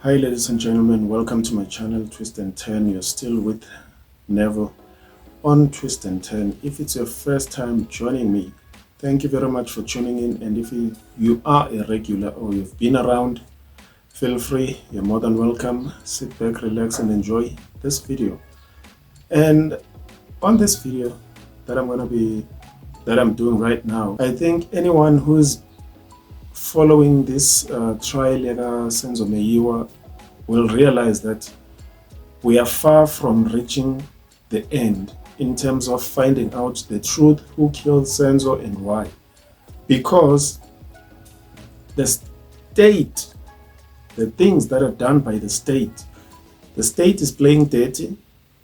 Hi ladies and gentlemen, welcome to my channel Twist and Turn. You're still with Neville on Twist and Turn. If it's your first time joining me, thank you very much for tuning in, and if you are a regular or you've been around, feel free, you're more than welcome. Sit back, relax and enjoy this video. And on this video that I'm doing right now, I think anyone who's following this trial Senzo Meyiwa will realize that we are far from reaching the end in terms of finding out the truth, who killed Senzo and why. Because the state, the things that are done by the state is playing dirty.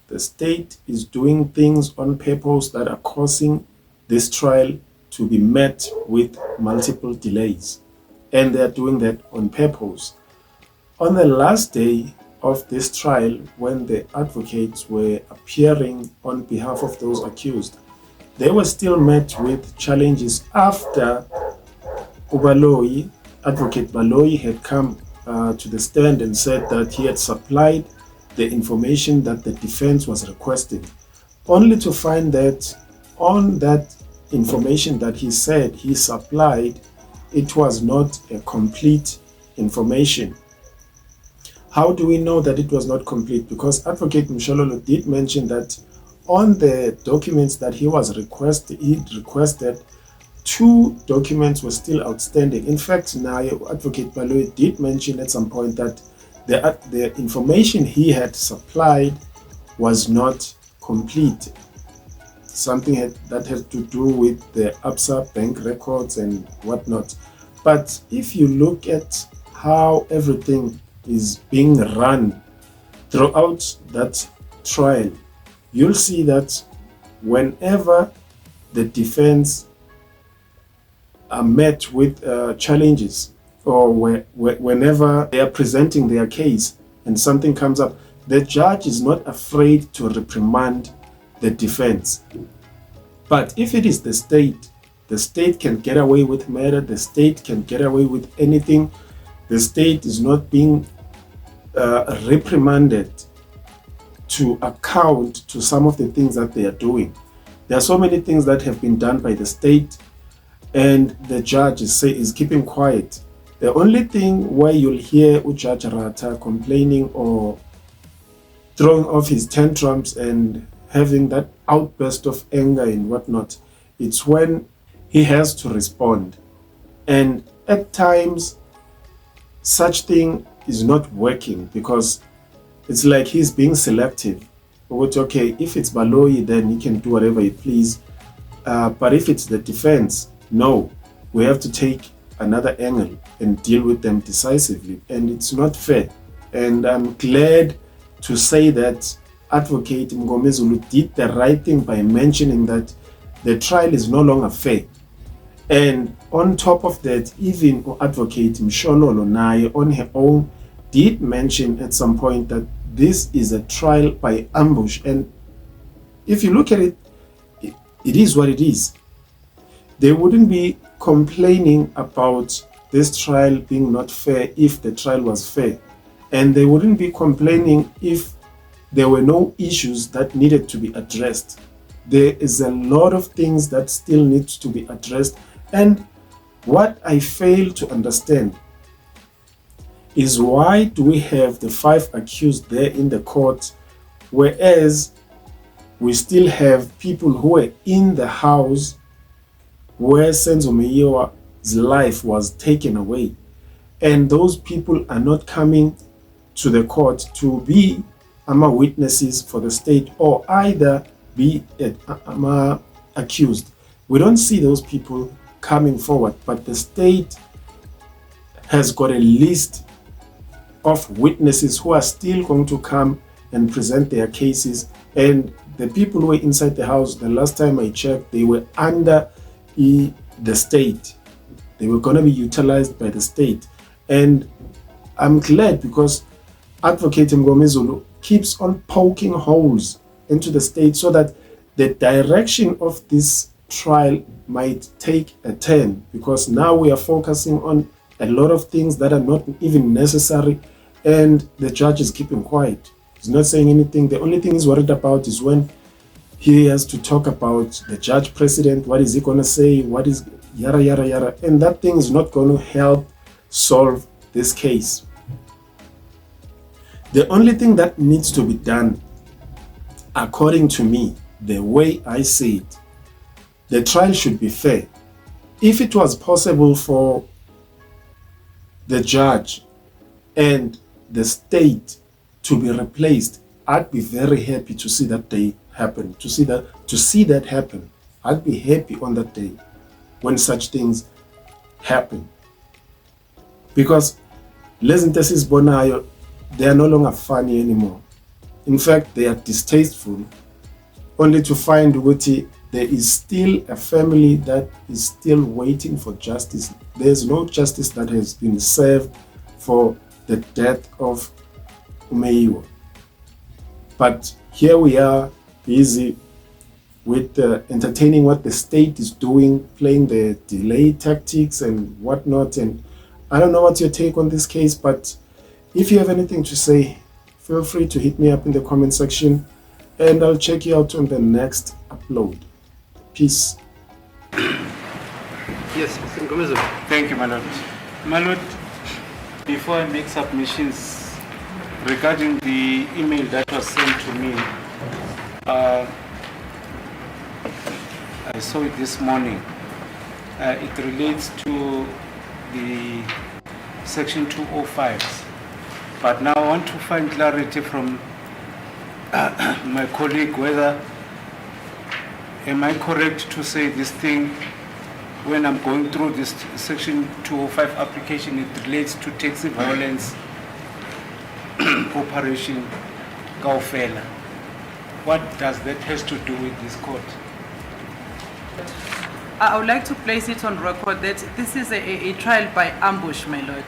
The state is doing things on purpose that are causing this trial to be met with multiple delays. And they are doing that on purpose. On the last day of this trial, when the advocates were appearing on behalf of those accused, they were still met with challenges after Advocate Baloyi had come to the stand and said that he had supplied the information that the defense was requesting, only to find that on that information that he said he supplied, it was not a complete information. How do we know that it was not complete? Because Advocate Mshololo did mention that on the documents that he requested, 2 documents were still outstanding. In fact, now Advocate Baloyi did mention at some point that the information he had supplied was not complete. Something that had to do with the ABSA bank records and whatnot. But if you look at how everything is being run throughout that trial, you'll see that whenever the defense are met with challenges, or whenever they are presenting their case and something comes up, the judge is not afraid to reprimand the defense. But if it is the state can get away with murder, the state can get away with anything. The state is not being reprimanded to account to some of the things that they are doing. There are so many things that have been done by the state, and the judge is keeping quiet. The only thing where you'll hear Judge Rata complaining or throwing off his tantrums and having that outburst of anger and whatnot, it's when he has to respond. And at times, such thing is not working, because it's like he's being selective. But okay, if it's Baloyi, then he can do whatever he please. But if it's the defense, no, we have to take another angle and deal with them decisively. And it's not fair. And I'm glad to say that Advocate Mngomezulu did the right thing by mentioning that the trial is no longer fair. And on top of that, even Advocate Mshololo Naye on her own did mention at some point that this is a trial by ambush. And if you look at it, it is what it is. They wouldn't be complaining about this trial being not fair if the trial was fair. And they wouldn't be complaining if there were no issues that needed to be addressed. There is a lot of things that still need to be addressed. And what I fail to understand is, why do we have the 5 accused there in the court, whereas we still have people who were in the house where Senzo Meyiwa's life was taken away, and those people are not coming to the court to be witnesses for the state, or either be accused. We don't see those people coming forward, but the state has got a list of witnesses who are still going to come and present their cases. And the people who were inside the house, the last time I checked, they were under the state. They were going to be utilized by the state. And I'm glad, because Advocate Mngomezulu keeps on poking holes into the state so that the direction of this trial might take a turn, because now we are focusing on a lot of things that are not even necessary, and the judge is keeping quiet. He's not saying anything. The only thing he's worried about is when he has to talk about the judge president. What is he going to say? What is yada, yada, yada. And that thing is not going to help solve this case. The only thing that needs to be done, according to me, the way I see it, the trial should be fair. If it was possible for the judge and the state to be replaced, I'd be very happy to see that day happen. To see that happen, I'd be happy on that day when such things happen. Because lezinto esizibonayo, they are no longer funny anymore. In fact, they are distasteful. Only to find ukuthi there is still a family that is still waiting for justice. There's no justice that has been served for the death of Meyiwa. But here we are, busy with entertaining what the state is doing, playing the delay tactics and whatnot. And I don't know what's your take on this case, but if you have anything to say, feel free to hit me up in the comment section, and I'll check you out on the next upload. Peace. Yes, thank you, my lord. My lord, before I make submissions regarding the email that was sent to me, I saw it this morning. It relates to the section 205. But now I want to find clarity from my colleague whether am I correct to say this thing when I'm going through this section 205 application, it relates to taxi violence operation Kaufela. What does that have to do with this court? I would like to place it on record that this is a trial by ambush, my lord.